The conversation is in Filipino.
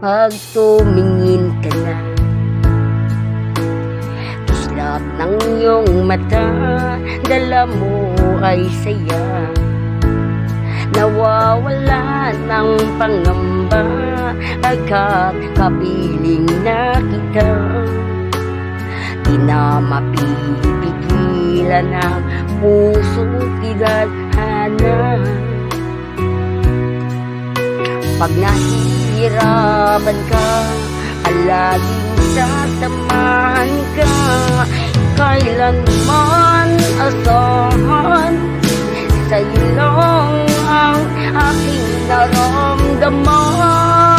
Pag tumingin ka na, kislap ng iyong mata, dala mo ay saya. Nawawala ng pangamba, agad kapiling na kita. Di na mapipigilan ang puso't ilalhana. Pag nahihirapan ka, palaging sasamahan ka. Kailanman asahan, sa'yo lang ang aking naramdaman.